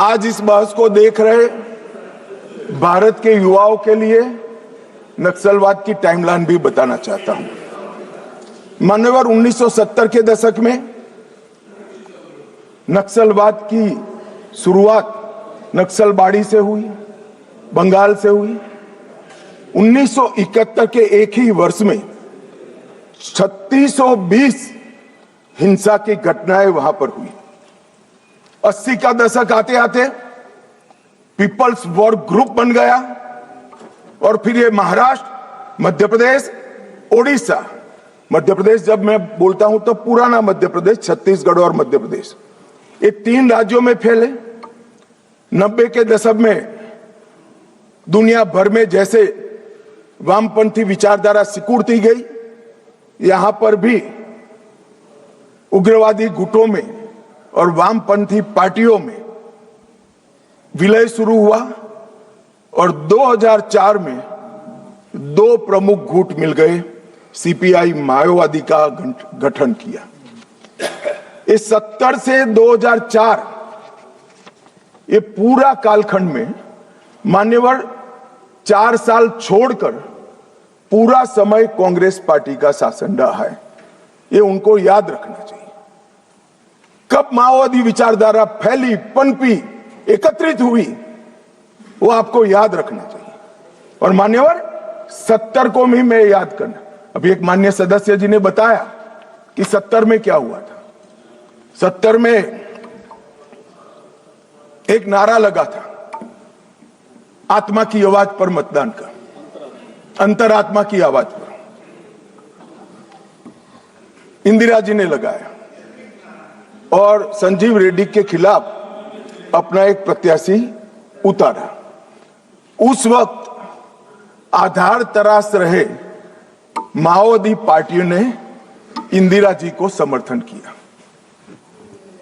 आज इस बहस को देख रहे भारत के युवाओं के लिए नक्सलवाद की टाइमलाइन भी बताना चाहता हूं। मान्यवर 1970 के दशक में नक्सलवाद की शुरुआत नक्सलबाड़ी से हुई, बंगाल से हुई। 1971 के एक ही वर्ष में 3620 हिंसा की घटनाएं वहां पर हुई। 80 का दशक आते आते पीपल्स वॉर ग्रुप बन गया और फिर ये महाराष्ट्र, मध्य प्रदेश, ओडिशा, मध्य प्रदेश जब मैं बोलता हूं तो पुराना मध्य प्रदेश, छत्तीसगढ़ और मध्य प्रदेश, ये 3 राज्यों में फैले। 90 के दशक में दुनिया भर में जैसे वामपंथी विचारधारा सिकुड़ती गई, यहां पर भी उग्रवादी गुटों में और वामपंथी पार्टियों में विलय शुरू हुआ और 2004 में 2 प्रमुख गुट मिल गए, सीपीआई माओवादी का गठन किया। इस 70 से 2004 ये पूरा कालखंड में मान्यवर 4 साल छोड़कर पूरा समय कांग्रेस पार्टी का शासन रहा है। ये उनको याद रखना चाहिए। कब माओवादी विचारधारा फैली, पनपी, एकत्रित हुई, वो आपको याद रखना चाहिए। और मान्यवर 70 को भी मैं याद करना। अभी एक माननीय सदस्य जी ने बताया कि 70 में क्या हुआ था। 70 में एक नारा लगा था, आत्मा की आवाज पर मतदान का, अंतरात्मा की आवाज पर इंदिरा जी ने लगाया और संजीव रेड्डी के खिलाफ अपना एक प्रत्याशी उतारा। उस वक्त आधार तराश रहे माओवादी पार्टियों ने इंदिरा जी को समर्थन किया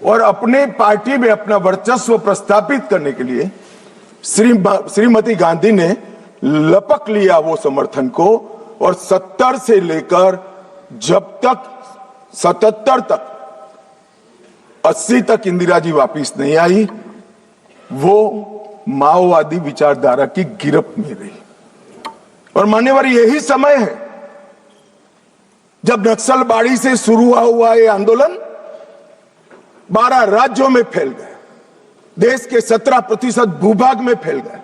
और अपने पार्टी में अपना वर्चस्व प्रस्थापित करने के लिए श्रीमती गांधी ने लपक लिया वो समर्थन को और 70 से लेकर जब तक 77 तक 80 तक इंदिरा जी वापिस नहीं आई, वो माओवादी विचारधारा की गिरफ्त में रही। और मान्यवर यही समय है जब नक्सलबाड़ी से शुरू हुआ ये आंदोलन 12 राज्यों में फैल गया, देश के 17% भूभाग में फैल गए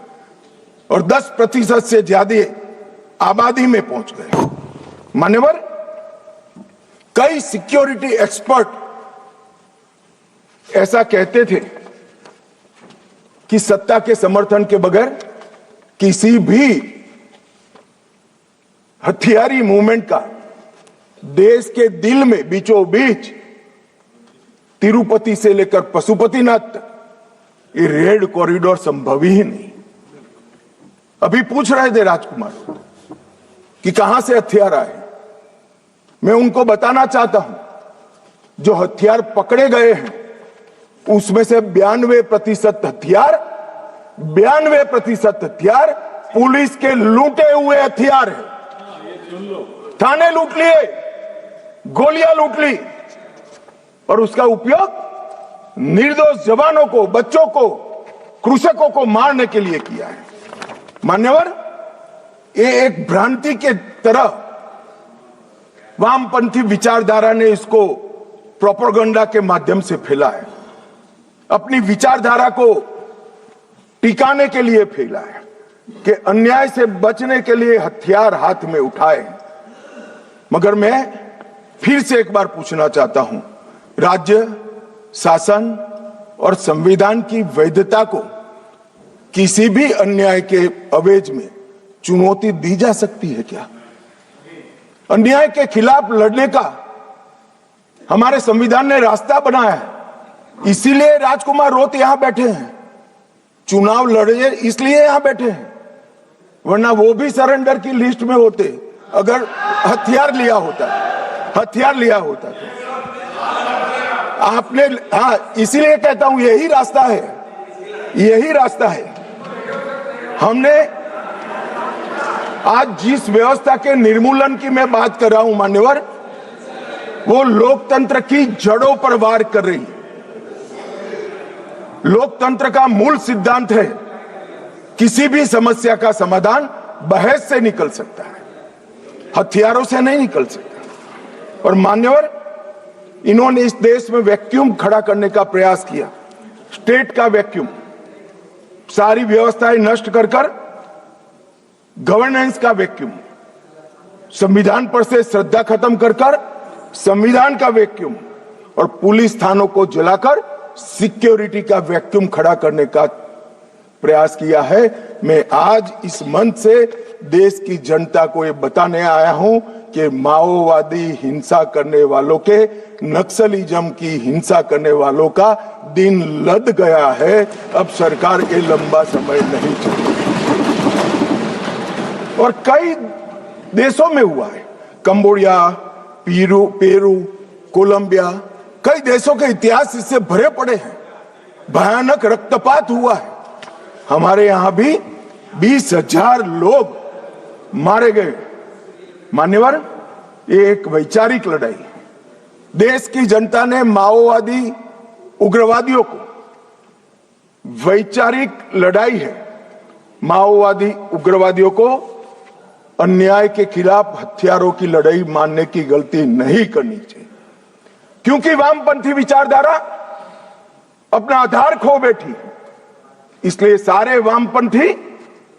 और 10% से ज्यादा आबादी में पहुंच गए। मान्यवर कई सिक्योरिटी एक्सपर्ट ऐसा कहते थे कि सत्ता के समर्थन के बगैर किसी भी हथियारी मूवमेंट का देश के दिल में बीचों बीच तिरुपति से लेकर पशुपतिनाथ तक ये रेड कॉरिडोर संभव ही नहीं। अभी पूछ रहे थे राजकुमार कि कहां से हथियार आए। मैं उनको बताना चाहता हूं, जो हथियार पकड़े गए हैं उसमें से 92% हथियार पुलिस के लूटे हुए हथियार हैं। थाने लूट लिए, गोलियां लूट ली और उसका उपयोग निर्दोष जवानों को, बच्चों को, कृषकों को मारने के लिए किया है। मान्यवर ये एक भ्रांति के तरह वामपंथी विचारधारा ने इसको प्रोपेगेंडा के माध्यम से फैला है, अपनी विचारधारा को टिकाने के लिए फैला है कि अन्याय से बचने के लिए हथियार हाथ में उठाए। मगर मैं फिर से एक बार पूछना चाहता हूं, राज्य शासन और संविधान की वैधता को किसी भी अन्याय के अवेज में चुनौती दी जा सकती है क्या? अन्याय के खिलाफ लड़ने का हमारे संविधान ने रास्ता बनाया है, इसीलिए राजकुमार रोत यहां बैठे हैं, चुनाव लड़े इसलिए यहां बैठे हैं, वरना वो भी सरेंडर की लिस्ट में होते अगर हथियार लिया होता तो। आपने, हाँ, इसीलिए कहता हूं यही रास्ता है। हमने आज जिस व्यवस्था के निर्मूलन की मैं बात कर रहा हूं मान्यवर, वो लोकतंत्र की जड़ों पर वार कर रही है। लोकतंत्र का मूल सिद्धांत है, किसी भी समस्या का समाधान बहस से निकल सकता है, हथियारों से नहीं निकल सकता। और मान्यवर, इन्होंने इस देश में वैक्यूम खड़ा करने का प्रयास किया, स्टेट का वैक्यूम, सारी व्यवस्थाएं नष्ट कर गवर्नेंस का वैक्यूम, संविधान पर से श्रद्धा खत्म कर संविधान का वैक्यूम, और पुलिस थानों को जलाकर सिक्योरिटी का वैक्यूम खड़ा करने का प्रयास किया है। मैं आज इस मंच से देश की जनता को ये बताने आया हूं कि माओवादी हिंसा करने वालों के, नक्सलिज्म की हिंसा करने वालों का दिन लद गया है। अब सरकार के लंबा समय नहीं चलेगा। और कई देशों में हुआ है, कंबोडिया, पेरू, कोलंबिया, कई देशों के इतिहास इससे भरे पड़े हैं। भयानक रक्तपात हुआ है। हमारे यहां भी 20,000 लोग मारे गए। मान्यवर, ये एक वैचारिक लड़ाई है। देश की जनता ने माओवादी उग्रवादियों को, वैचारिक लड़ाई है, माओवादी उग्रवादियों को अन्याय के खिलाफ हथियारों की लड़ाई मानने की गलती नहीं करनी चाहिए, क्योंकि वामपंथी विचारधारा अपना आधार खो बैठी है। इसलिए सारे वामपंथी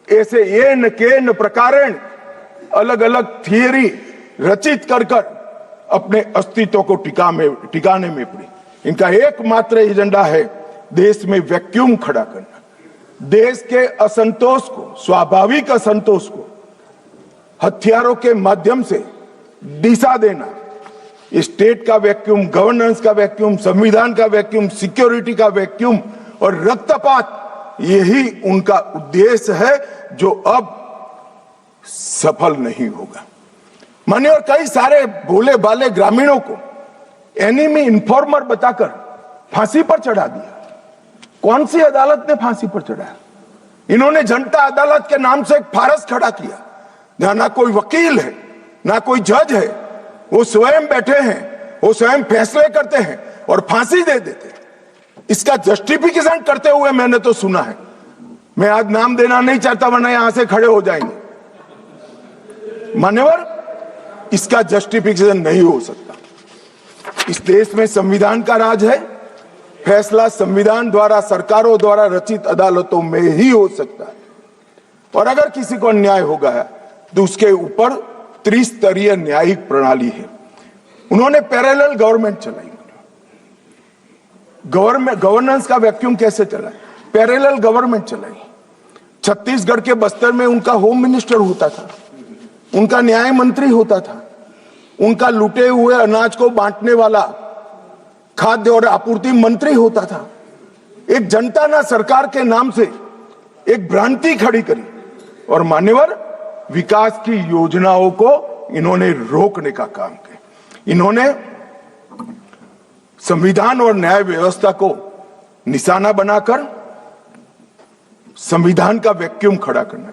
ऐसे येन केन प्रकारेण अलग अलग थियरी रचित कर अपने अस्तित्व को टिकाने में पड़ी। इनका एकमात्र एजेंडा है देश में वैक्यूम खड़ा करना, देश के असंतोष को, स्वाभाविक असंतोष को हथियारों के माध्यम से दिशा देना। स्टेट का वैक्यूम, गवर्नेंस का वैक्यूम, संविधान का वैक्यूम, सिक्योरिटी का वैक्यूम और रक्तपात, यही उनका उद्देश्य है, जो अब सफल नहीं होगा। मानिए, और कई सारे भोले भाले ग्रामीणों को एनिमी इन्फॉर्मर बताकर फांसी पर चढ़ा दिया। कौन सी अदालत ने फांसी पर चढ़ाया? इन्होंने जनता अदालत के नाम से एक फारस खड़ा किया, जहां ना कोई वकील है, ना कोई जज है, वो स्वयं बैठे हैं, वो स्वयं फैसले करते हैं और फांसी दे देते हैं। इसका जस्टिफिकेशन करते हुए मैंने तो सुना है। मैं आज नाम देना नहीं चाहता, वरना यहां से खड़े हो जाएंगे। मान्यवर, इसका जस्टिफिकेशन नहीं हो सकता। इस देश में संविधान का राज है। फैसला संविधान द्वारा, सरकारों द्वारा रचित अदालतों में ही हो सकता है। और अगर किसी को अन्याय हो गया तो उसके ऊपर त्रिस्तरीय न्यायिक प्रणाली है। उन्होंने पैरेलल गवर्नमेंट चलाई। गवर्नेंस का वैक्यूम कैसे चला? पैरेलल गवर्नमेंट चलाई। छत्तीसगढ़ के बस्तर में उनका होम मिनिस्टर होता था, उनका न्याय मंत्री होता था, उनका लूटे हुए अनाज को बांटने वाला खाद्य और आपूर्ति मंत्री होता था। एक जनता ने सरकार के नाम से एक भ्रांति खड़ी करी और मान्यवर, विकास की योजनाओं को इन्होंने रोकने का काम किया। इन्होंने संविधान और न्याय व्यवस्था को निशाना बनाकर संविधान का वैक्यूम खड़ा करना।